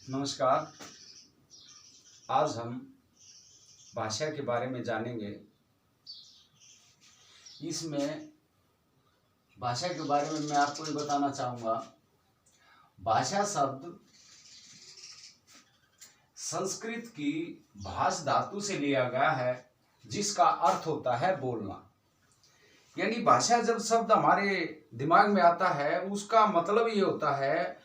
नमस्कार। आज हम भाषा के बारे में जानेंगे। इसमें भाषा के बारे में मैं आपको ये बताना चाहूँगा, भाषा शब्द संस्कृत की भाष धातु से लिया गया है, जिसका अर्थ होता है बोलना। यानी भाषा जब शब्द हमारे दिमाग में आता है, उसका मतलब ये होता है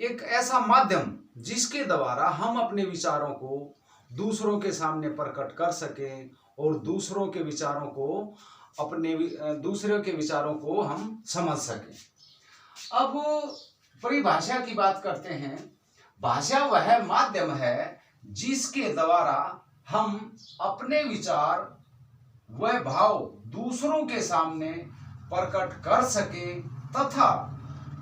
एक ऐसा माध्यम जिसके द्वारा हम अपने विचारों को दूसरों के सामने प्रकट कर सकें और दूसरों के विचारों को हम समझ सकें। अब परिभाषा की बात करते हैं। भाषा वह माध्यम है जिसके द्वारा हम अपने विचार व भाव दूसरों के सामने प्रकट कर सकें तथा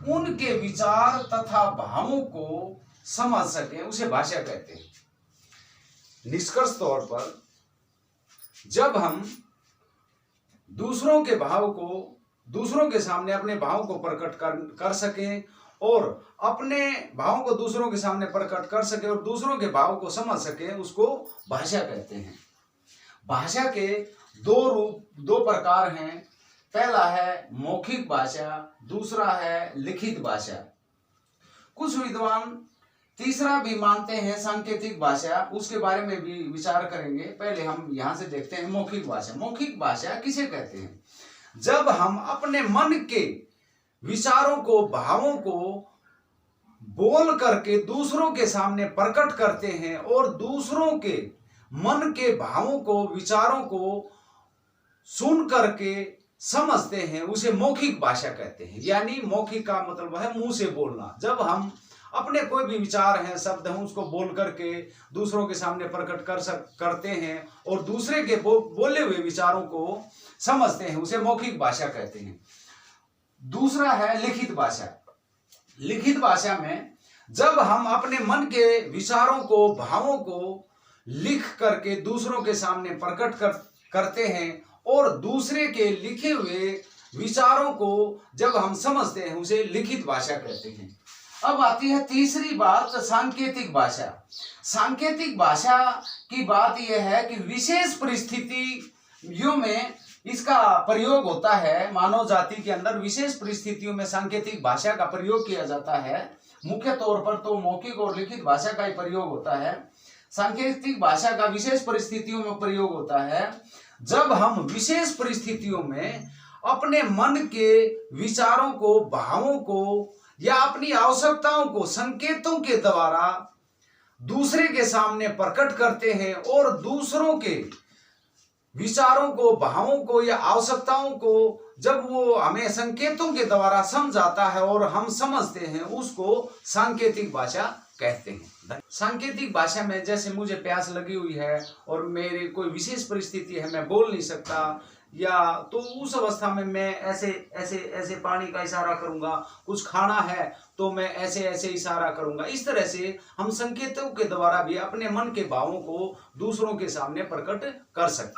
उनके विचार तथा भावों को समझ सकें, उसे भाषा कहते हैं। निष्कर्ष तौर पर जब हम दूसरों के सामने अपने भावों को प्रकट कर सकें और अपने भावों को दूसरों के सामने प्रकट कर सकें और दूसरों के भाव को समझ सकें, उसको भाषा कहते हैं। भाषा के दो प्रकार हैं। पहला है मौखिक भाषा, दूसरा है लिखित भाषा। कुछ विद्वान तीसरा भी मानते हैं सांकेतिक भाषा, उसके बारे में भी विचार करेंगे। पहले हम यहां से देखते हैं मौखिक भाषा। मौखिक भाषा किसे कहते हैं? जब हम अपने मन के विचारों को, भावों को बोल करके दूसरों के सामने प्रकट करते हैं और दूसरों के मन के भावों को, विचारों को सुन करके समझते हैं, उसे मौखिक भाषा कहते हैं। यानी मौखिक का मतलब है मुंह से बोलना। जब हम अपने कोई भी विचार हैं, शब्द हैं, उसको बोल करके दूसरों के सामने प्रकट करते हैं और दूसरे के बोले हुए विचारों को समझते हैं, उसे मौखिक भाषा कहते हैं। दूसरा है लिखित भाषा। लिखित भाषा में जब हम अपने मन के विचारों को, भावों को लिख करके दूसरों के सामने प्रकट करते हैं और दूसरे के लिखे हुए विचारों को जब हम समझते हैं, उसे लिखित भाषा कहते हैं। अब आती है तीसरी बात, सांकेतिक भाषा। सांकेतिक भाषा की बात यह है कि विशेष परिस्थितियों में इसका प्रयोग होता है। मानव जाति के अंदर विशेष परिस्थितियों में सांकेतिक भाषा का प्रयोग किया जाता है। मुख्य तौर पर तो मौखिक और लिखित भाषा का ही प्रयोग होता है। सांकेतिक भाषा का विशेष परिस्थितियों में प्रयोग होता है जब हम विशेष परिस्थितियों में अपने मन के विचारों को, भावों को या अपनी आवश्यकताओं को संकेतों के द्वारा दूसरे के सामने प्रकट करते हैं और दूसरों के विचारों को, भावों को या आवश्यकताओं को जब वो हमें संकेतों के द्वारा समझाता है और हम समझते हैं, उसको सांकेतिक भाषा कहते हैं। सांकेतिक भाषा में जैसे मुझे प्यास लगी हुई है और मेरी कोई विशेष परिस्थिति है, मैं बोल नहीं सकता, या तो उस अवस्था में मैं ऐसे ऐसे ऐसे पानी का इशारा करूंगा। कुछ खाना है तो मैं ऐसे ऐसे इशारा करूंगा। इस तरह से हम संकेतों के द्वारा भी अपने मन के भावों को दूसरों के सामने प्रकट कर सकते हैं।